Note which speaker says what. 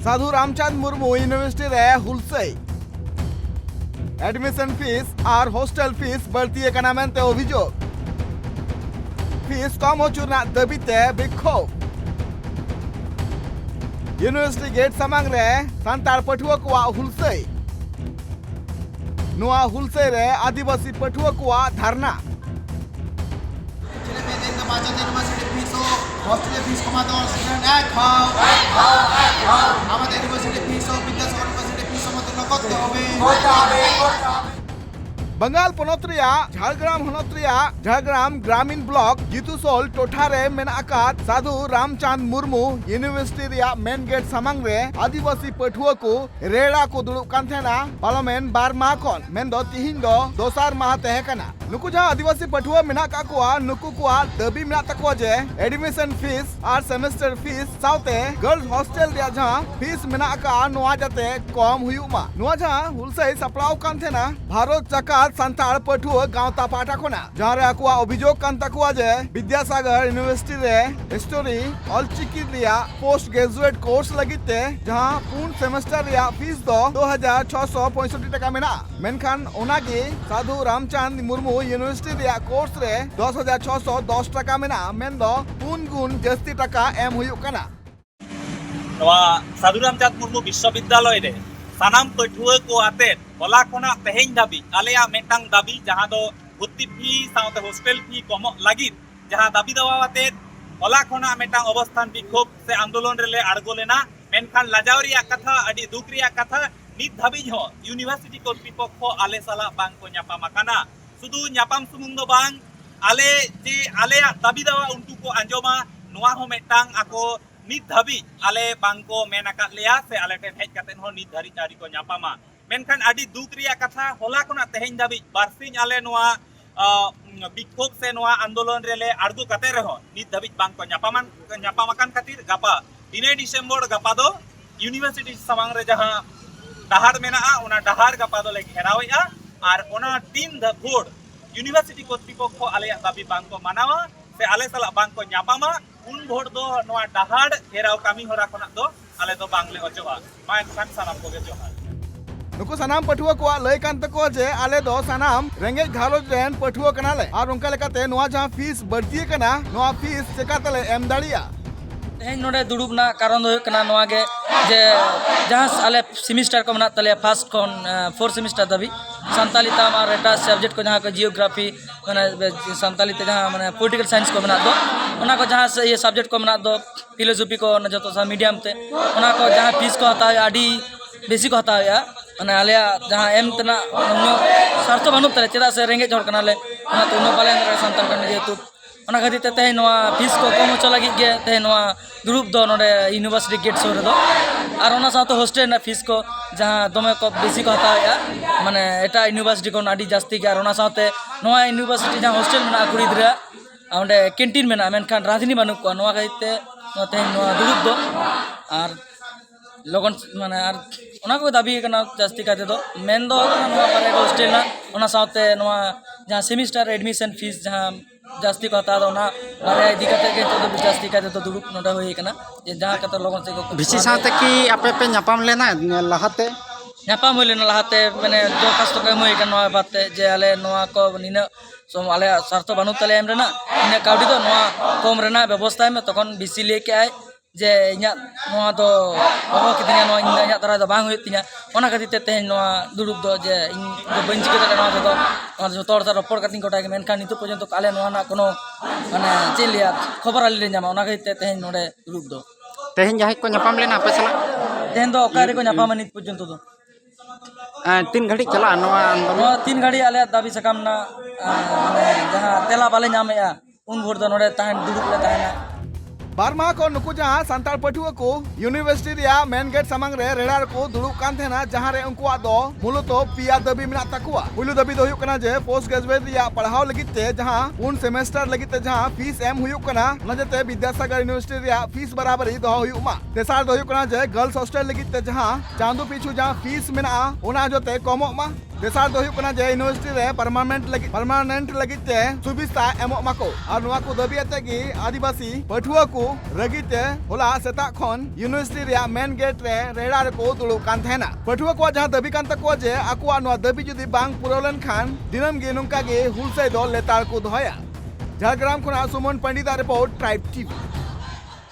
Speaker 1: साधु Ramchand Murmu university रे हुलसई admission fees और hostel fees बढ़ती कना मेनते अभियोग फीस कम होचुना दबीते विक्षोभ यूनिवर्सिटी गेट सामांग रे सांतार पठुआ को हुलसई नुआ हुलसई रे आदिवासी पठुआ को धरना
Speaker 2: हॉस्टेल फीस कमातो আমাদের ইউনিভার্সিটি ফিস ও বিদ্যাসাগর ইউনিভার্সিটি ফিস মতো করতে হবে
Speaker 1: बंगाल पनोत्रिया झाड़ग्राम हनोत्रिया झाड़ग्राम ग्रामीण ब्लॉक जितुसोल टोठारे मेनाकात साधु रामचंद मुर्मू यूनिवर्सिटी रिया मेन गेट सामांग रे आदिवासी पठुआ को रेड़ा को दुड़ुब कान थेना पार्लियामेंट बार माह खन मेन दो तिहिन दो दोसार माह तहे कना नुकु जहां आदिवासी पठुआ मेना का कोआ नुकु कोआ दबी मेना तको जे एडमिशन फीस और सेमेस्टर फीस साउते गर्ल्स हॉस्टल रिया जहां फीस मेना का नोआ जाते कम हुयुमा नोआ जहां हुलसई सपड़ाव कान थेना भारत चका संताल पठुआ गांवता पाटा खोना जहां रे अकुआ अभियोग कान तकुआ जे विद्यासागर यूनिवर्सिटी रे हिस्टोरी ऑलचिकी रिया पोस्ट ग्रेजुएट कोर्स लगिते जहां पूर्ण सेमेस्टर रिया फीस दो 2665 टका मेना मेनखान ओनागी साधु रामचंद मुर्मू यूनिवर्सिटी रिया कोर्स रे 10610 टका मेना मेन दो पूर्ण गुण जस्ती टका एम हुयुक कना
Speaker 3: नवा साधु रामचंद मुर्मू विश्वविद्यालय रे सानाम पठुआ को आते होला खोना तेहें दाबी आलेया मेटांग दाबी जहां दो भर्ती फी साउते हॉस्टल फी कम लगी जहां दाबी दवाते होला खोना मेटांग अवस्थान विक्षोभ से आंदोलन रेले आड़गो लेना मेनखान लाजावरिया कथा अडी दुख रिया कथा नित धाबी हो यूनिवर्सिटी कर्तृपक्ष आले साला बांग को न्यापाम आकाना सुदु न्यापाम सुमुंग दो बांग आले जे आलेया दाबी दवा उनकु को आंजोमा नोआ हो मेटांग आको नित धाबी आले बांको मेन आकाद लेया से आले टेन हेज कातेन हो नित धारी चारी को न्यापामा मेनखान आडी दुख रिया कथा होला कोना तेहें धाबी बारसिन आले नोआ विक्षोभ से नोआ आंदोलन रेले आड़गो काते रहो नित धाबी बांको न्यापामाकान खातिर गापा 3 डिसेम्बर गापा दो यूनिवर्सिटी सामांग रे जहां डहार मेना ओना डहार गापा दो ले घेरावेआ और ओना 3 भोर यूनिवर्सिटी कर्तृपक्ष आले दाबी बांको मानावा से आले साला बांको न्यापामा उन भोर दो नोआ डहार घेराव कामी होरा खोना दो आले दो बांगले अजोआ मा खान सानाम को जोहार
Speaker 1: नुकु सनाम पठुआ को लय कान तको जे आले दो सनाम रेंगे घारोज रेन पठुआ कनाले और उनका लेकाते नोआ जहां फीस बढ़ती कना नोआ फीस चेकातले एम दाड़िया
Speaker 4: तेहें नोडे दुड़ुबना कारण दो कना नोआ गे जे जहां आले सेमिस्टर को मना तले फर्स्ट कोन 4 सेमिस्टर दबी संताली ताम और एटा सब्जेक्ट को जहां को जियोग्राफी माने संताली ते जहां माने पॉलिटिकल साइंस को मना दो ओना को जहां से ये सब्जेक्ट को मना दो फिलोसफी को न जतो सा मीडियम ते ओना को जहां फीस को हता आडी बेसी को हता या माने आलिया जहां एम तना स्वार्थ बानु तले चेदा से रेंगे जोड़ कनाले ओना तो नो पाले संताल कने जेतु ओना खातिर ते तेहें नोआ फीस को कम होचो लगी गे तेहें नोआ दुरुब दो नोडे यूनिवर्सिटी गेट सोरे दो और ओना साथ हॉस्टल ना फीस को जहां दमे को बेसी को हताया माने एटा यूनिवर्सिटी को आडी जास्ती के और ओना साथे नोआ यूनिवर्सिटी जहां हॉस्टल मेना कुड़ी दिरा ओंडे कैंटीन मेना मेनखान राजनी बानु को नोआ खातिर ते तेहें नोआ दुरुब दो और लोगन माने और ओना को दाबी कना जास्ती काते दो मेन दो नोआ पारे हॉस्टल ना ओना साथे नोआ जहां सेमिस्टर एडमिशन फीस जहां जास्ती को हता दो ना बारे इदी कते के तो जास्ती काते तो दुरुब नोडा होई कना जे जहां कते लोगन से को
Speaker 5: भिसी साथे की आपे पे न्यापाम लेना लहाते
Speaker 4: न्यापाम होइलेना लहाते माने दरखास्त को एमोई कना नोआ बाते जे आले नोआ को निना सो आले स्वार्थ बानु तले एम रेना इन काउडी दो नोआ कम रेना व्यवस्था में तखन बिसी लेके आए जे इnya नोआ दो बाबा कितने नोआ इnya तरा दो बांग होइतिnya ओना खातिर ते तेहें नोआ दुरुब दो जे इन दो बंची के नोआ दो और जो तोर तार रपड़ कटिंग कोटा के मेनखान नितो पर्यंत काले नोआ ना कोनो माने चेलिया खबर आली ले जामा ओना खातिर ते तेहें नोडे दुरुब दो
Speaker 5: तेहें जाहि को न्यापाम लेना पे सला
Speaker 4: तेहें दो ओकारे को न्यापाम नित पर्यंत दो
Speaker 5: 3 घड़ी चला नोआ आंदोलन
Speaker 4: 3 घड़ी आले दाबी सकाम ना माने जहां तेला बाले नामेया उन भोर दो नोडे ताहन दुरुब ले ताहना
Speaker 1: बारमा को नुकु जहां संताल पठुआ को यूनिवर्सिटी रिया मेन गेट सामांग रे रेडार को दुड़ुब कान थेना जहां रे उनकुआ दो मूलतो पिया दबी मेना तकुआ पुलु दबी दो हुयुक कना जे पोस्ट ग्रेजुएट रिया पढ़ाव लगिते जहां पूर्ण सेमेस्टर लगिते जहां फीस एम हुयुक कना नजते विद्यासागर यूनिवर्सिटी रिया फीस बराबर ही दो हुयुक मा तेसार दो हुयुक कना जे गर्ल्स हॉस्टल लगिते जहां चांदू पीछू जहां फीस मेना ओना जोते कमो मा तेसार दो हुयुक कना जे यूनिवर्सिटी रे परमानेंट लगित ते सुविस्ता एमो माको और नुआ को दाबी आते कि आदिवासी पठुआ को रगिते होला सेता खन यूनिवर्सिटी रे मेन गेट रे रेडा रे को दुलु कान थेना पठुआ को जहां दाबी कान तको जे आकुआ नुआ दाबी जुदी बांग पुरौलन खान दिनम गे नुंका गे हुलसे दो लेतार को दोया झारग्राम खुना सुमन पंडित रिपोर्ट ट्राइब टीवी।